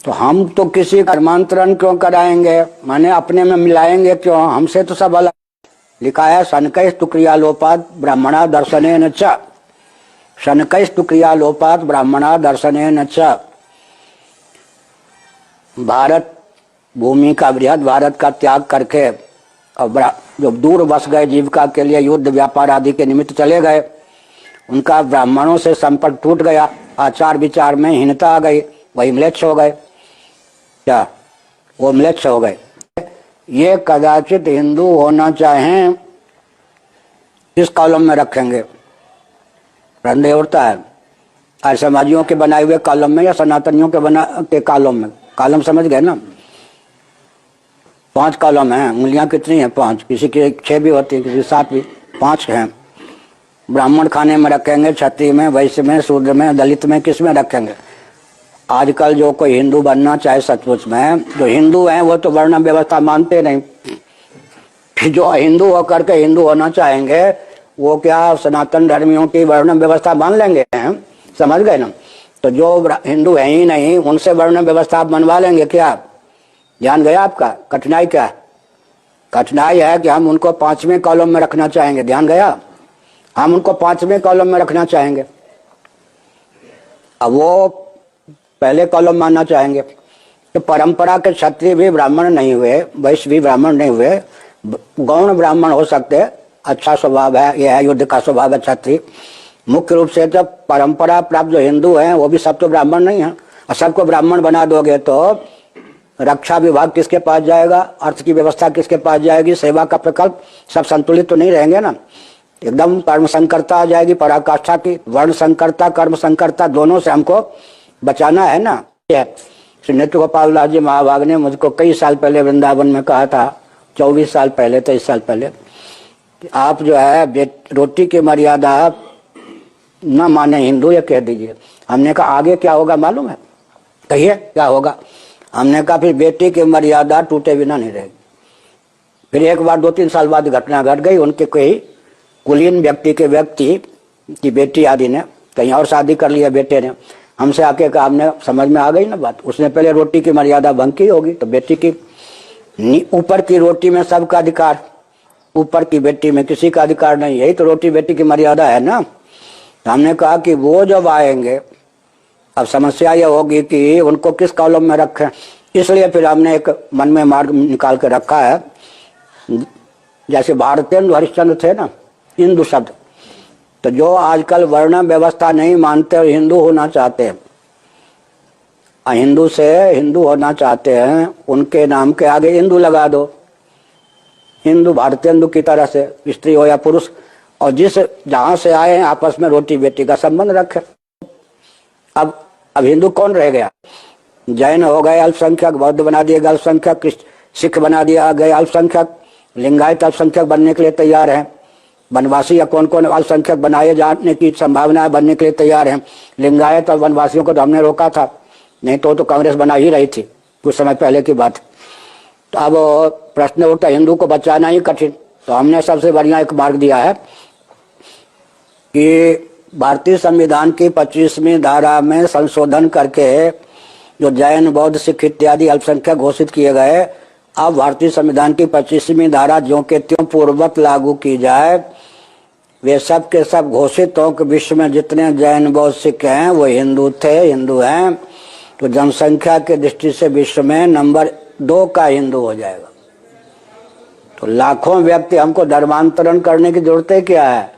तो हम तो किसी का धर्मांतरण क्यों कराएंगे, माने अपने में मिलाएंगे क्यों, हमसे तो सब अलग। लिखा है शनकैस्तु क्रियालोपात ब्राह्मणा दर्शनेन च, शनकैस्तु क्रियालोपात ब्राह्मणा दर्शनेन च। भारत भूमि का, बृहद भारत का त्याग करके और जो दूर बस गए जीविका के लिए युद्ध व्यापार आदि के निमित्त चले गए, उनका ब्राह्मणों से संपर्क टूट गया, आचार विचार में हीनता आ गई, वही म्लेच्छ हो गए। क्या वो म्लेच्छ हो गए? ये कदाचित हिंदू होना चाहें, किस कॉलम में रखेंगे? संदेह होता है आज समाजियों के बनाए हुए कॉलम में या सनातनियों के कॉलम में। कॉलम समझ गए ना, 5 कॉलम हैं। उंगलियां कितनी हैं? 5। किसी की 6 भी होती है, किसी 7 भी, 5 हैं। ब्राह्मण खाने में रखेंगे, क्षत्रिय में, वैश्य में, शूद्र में, दलित में, किस में रखेंगे? आजकल जो कोई हिंदू बनना चाहे सचमुच में, जो हिंदू हैं वो तो वर्ण व्यवस्था मानते नहीं। जो हिंदू होकर के हिंदू होना चाहेंगे वो क्या सनातन धर्मियों की वर्ण व्यवस्था मान लेंगे? समझ गए ना? तो जो हिंदू है ही नहीं उनसे वर्ण व्यवस्था बनवा लेंगे क्या? ध्यान गया आपका? कठिनाई क्या है? कठिनाई है कि हम उनको 5वें कॉलम में रखना चाहेंगे। ध्यान गया? हम उनको 5वें कॉलम में रखना चाहेंगे, अब वो पहले कॉलम मानना चाहेंगे। तो परंपरा के क्षत्रिय भी ब्राह्मण नहीं हुए, वैश्य भी ब्राह्मण नहीं हुए, गौण ब्राह्मण हो सकते, अच्छा स्वभाव है, यह है युद्ध का स्वभाव है क्षत्रिय। मुख्य रूप से तो परंपरा प्राप्त जो हिंदू हैं वो भी सब तो ब्राह्मण नहीं है। और सबको ब्राह्मण बना दोगे तो रक्षा विभाग किसके पास जाएगा, अर्थ की व्यवस्था किसके पास जाएगी, सेवा का प्रकल्प सब संतुलित तो नहीं रहेंगे ना। एकदम कर्म संकरता आ जाएगी, पराकाष्ठा की। वर्ण संकरता, कर्म संकरता, दोनों से हमको बचाना है ना। श्री नृत्य गोपाल दास जी महाभाग ने मुझको कई साल पहले वृंदावन में कहा था, 24 साल पहले, 23 साल पहले, कि आप जो है रोटी की मर्यादा न माने हिंदू, ये कह दीजिए। हमने कहा आगे क्या होगा मालूम है? कहिए क्या होगा? हमने कहा फिर बेटी की मर्यादा टूटे बिना नहीं रहेगी। फिर एक बार 2-3 साल बाद घटना घट गई, उनके कोई कुलीन व्यक्ति की बेटी आदि ने कहीं और शादी कर लिया बेटे ने। हमसे आके कहा, हमने समझ में आ गई ना बात, उसने पहले रोटी की मर्यादा भंग की होगी, तो बेटी की ऊपर की रोटी में सबका अधिकार, ऊपर की बेटी में किसी का अधिकार नहीं। यही तो रोटी बेटी की मर्यादा है ना। हमने कहा कि वो जब आएंगे, अब समस्या यह होगी कि उनको किस कॉलम में रखें। इसलिए फिर हमने एक मन में मार्ग निकाल के रखा है। जैसे भारतेंदु हरिश्चंद्र थे ना, हिंदू शब्द, तो जो आजकल वर्ण व्यवस्था नहीं मानते और हिंदू होना चाहते हैं, हिंदू से हिंदू होना चाहते हैं, उनके नाम के आगे हिंदू लगा दो। हिंदू भारतेंदु की तरह से, स्त्री हो या पुरुष, और जहां से आए हैं आपस में रोटी बेटी का संबंध रखे। अब हिंदू कौन रह गया? जैन हो गए अल्पसंख्यक, बौद्ध बना दिए गए अल्पसंख्यक, सिख बना दिया गए अल्पसंख्यक, लिंगायत अल्पसंख्यक बनने के लिए तैयार हैं, वनवासी या कौन कौन अल्पसंख्यक बनाए जाने की संभावना है, बनने के लिए तैयार हैं। लिंगायत और वनवासियों को तो हमने रोका था, नहीं तो कांग्रेस बना ही रही थी, कुछ समय पहले की बात। तो अब प्रश्न उठता हिंदू को बचाना ही कठिन। तो हमने सबसे बढ़िया एक मार्ग दिया है कि भारतीय संविधान की 25वीं धारा में संशोधन करके जो जैन, बौद्ध, सिख इत्यादि अल्पसंख्यक घोषित किए गए, अब भारतीय संविधान की 25वीं धारा ज्यों के त्यों पूर्ववत लागू की जाए। वे सब के सब घोषित हो कि विश्व में जितने जैन, बौद्ध, सिख हैं वो हिंदू थे, हिंदू हैं, तो जनसंख्या की दृष्टि से विश्व में नंबर 2 का हिंदू हो जाएगा। तो लाखों व्यक्ति, हमको धर्मांतरण करने की जरूरत है क्या है?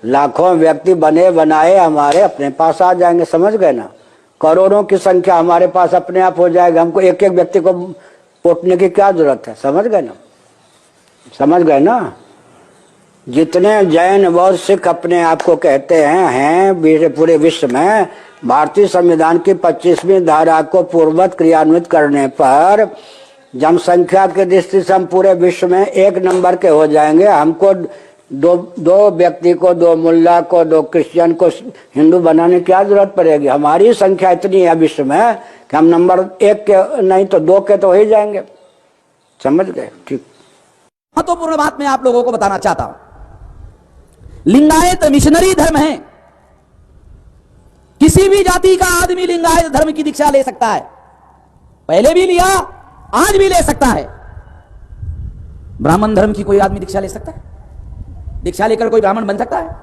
लाखों व्यक्ति बने बनाए हमारे अपने पास आ जाएंगे। समझ गए ना? करोड़ों की संख्या हमारे पास अपने आप हो जाएगा। हमको एक एक व्यक्ति को पोटने की क्या जरूरत है? समझ गए ना? समझ गए ना? जितने जैन, बौद्ध, सिख अपने आप को कहते हैं पूरे विश्व में, भारतीय संविधान की 25वीं धारा को पूर्ववत क्रियान्वित करने पर जनसंख्या की दृष्टि से हम पूरे विश्व में 1 नंबर के हो जाएंगे। हमको दो व्यक्ति को, 2 मुल्ला को, 2 क्रिश्चियन को हिंदू बनाने की क्या जरूरत पड़ेगी? हमारी संख्या इतनी है विश्व में कि हम नंबर 1 के नहीं तो 2 के तो हो ही जाएंगे। समझ गए? ठीक। महत्वपूर्ण बात मैं आप लोगों को बताना चाहता हूं। लिंगायत मिशनरी धर्म है। किसी भी जाति का आदमी लिंगायत धर्म की दीक्षा ले सकता है। पहले भी लिया, आज भी ले सकता है। ब्राह्मण धर्म की कोई आदमी दीक्षा ले सकता है? दीक्षा लेकर कोई ब्राह्मण बन सकता है?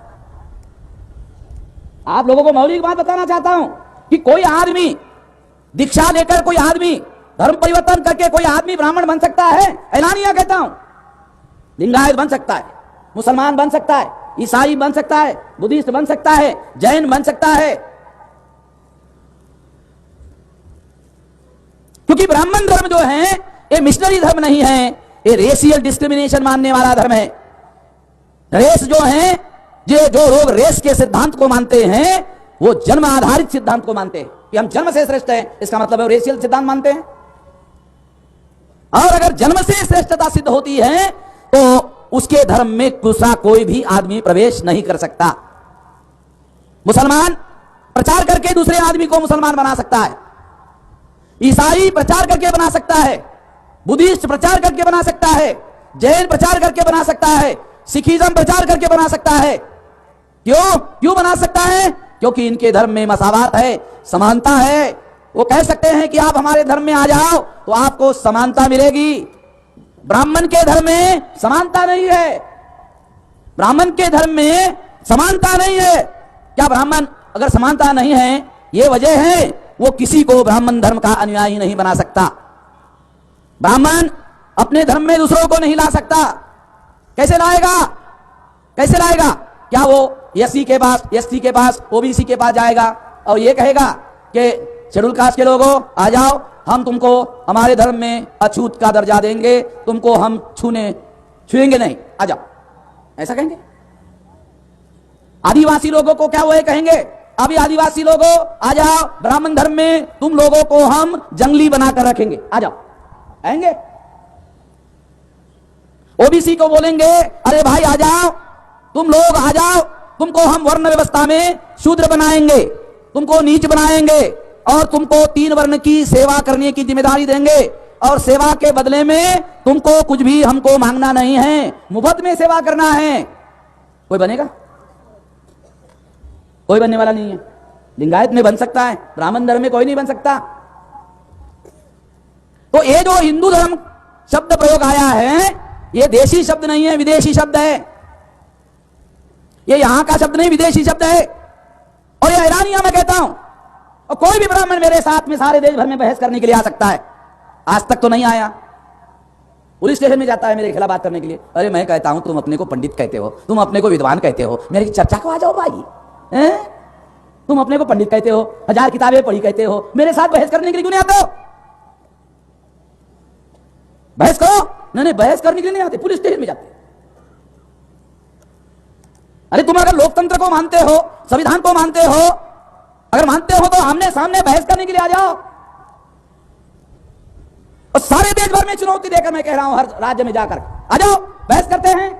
आप लोगों को मौलिक बात बताना चाहता हूं कि कोई आदमी दीक्षा लेकर, कोई आदमी धर्म परिवर्तन करके कोई आदमी ब्राह्मण बन सकता है? ऐलानिया कहता हूं। लिंगायत बन सकता है, मुसलमान बन सकता है, ईसाई बन सकता है, बुद्धिस्ट बन सकता है, जैन बन सकता है। क्योंकि ब्राह्मण धर्म जो है ये मिशनरी धर्म नहीं है, ये रेशियल डिस्क्रिमिनेशन मानने वाला धर्म है। रेस जो है, जो लोग रेस के सिद्धांत को मानते हैं वो जन्म आधारित सिद्धांत को मानते हैं कि हम जन्म से श्रेष्ठ हैं, इसका मतलब है रेशियल सिद्धांत मानते हैं। और अगर जन्म से श्रेष्ठता सिद्ध होती है तो उसके धर्म में दूसरा कोई भी आदमी प्रवेश नहीं कर सकता। मुसलमान प्रचार करके दूसरे आदमी को मुसलमान बना सकता है, ईसाई प्रचार करके बना सकता है, बुद्धिस्ट प्रचार करके बना सकता है, जैन प्रचार करके बना सकता है, सिखिज्म प्रचार करके बना सकता है। क्यों बना सकता है? क्योंकि इनके धर्म में मसावात है, समानता है। वो कह सकते हैं कि आप हमारे धर्म में आ जाओ तो आपको समानता मिलेगी। ब्राह्मण के धर्म में समानता नहीं है, ब्राह्मण के धर्म में समानता नहीं है। क्या ब्राह्मण अगर समानता नहीं है, यह वजह है वो किसी को ब्राह्मण धर्म का अनुयायी नहीं बना सकता। ब्राह्मण अपने धर्म में दूसरों को नहीं ला सकता। कैसे लाएगा? कैसे लाएगा? क्या वो एससी के पास, एसटी के पास, ओबीसी के पास जाएगा और ये कहेगा कि शेड्यूल कास्ट के लोगों आ जाओ, हम तुमको हमारे धर्म में अछूत का दर्जा देंगे, तुमको हम छुएंगे नहीं, आ जाओ, ऐसा कहेंगे? आदिवासी लोगों को क्या वो कहेंगे, अभी आदिवासी लोगों आ जाओ, ब्राह्मण धर्म में तुम लोगों को हम जंगली बनाकर रखेंगे, आ जाओ, आएंगे? ओबीसी को बोलेंगे अरे भाई आ जाओ, तुम लोग आ जाओ, तुमको हम वर्ण व्यवस्था में शूद्र बनाएंगे, तुमको नीच बनाएंगे और तुमको 3 वर्ण की सेवा करने की जिम्मेदारी देंगे और सेवा के बदले में तुमको कुछ भी हमको मांगना नहीं है, मुफ्त में सेवा करना है। कोई बनेगा? कोई बनने वाला नहीं है। लिंगायत में बन सकता है, ब्राह्मण धर्म में कोई नहीं बन सकता। तो ये जो हिंदू धर्म शब्द प्रयोग आया है, ये देशी शब्द नहीं है, विदेशी शब्द है। ये यहां का शब्द नहीं, विदेशी शब्द है। और ये ऐलानिया मैं कहता हूं, और कोई भी ब्राह्मण मेरे साथ में सारे देश भर में बहस करने के लिए आ सकता है। आज तक तो नहीं आया। पुलिस स्टेशन में जाता है मेरे खिलाफ बात करने के लिए, अरे मैं कहता हूं तुम अपने को पंडित कहते हो, तुम अपने को विद्वान कहते हो, मेरी चर्चा को आ जाओ भाई। तुम अपने को पंडित कहते हो, 1000 किताबें पढ़ी कहते हो, मेरे साथ बहस करने के लिए क्यों नहीं आते हो? बहस करो। नहीं, बहस करने के लिए नहीं आते, पुलिस स्टेशन में जाते। अरे तुम अगर लोकतंत्र को मानते हो, संविधान को मानते हो, अगर मानते हो तो आमने सामने बहस करने के लिए आ जाओ। और सारे देश भर में चुनौती देकर मैं कह रहा हूं, हर राज्य में जाकर आ जाओ, बहस करते हैं।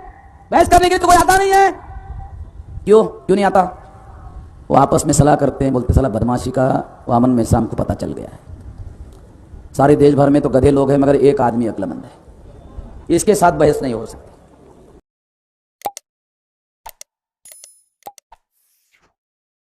बहस करने के लिए तो कोई आता नहीं है। क्यों नहीं आता? वो आपस में सलाह करते हैं, बोलते साला बदमाशी का वामन में शाम को पता चल गया है। सारे देश भर में तो गधे लोग हैं, मगर एक आदमी अक्लमंद है, इसके साथ बहस नहीं हो सकती।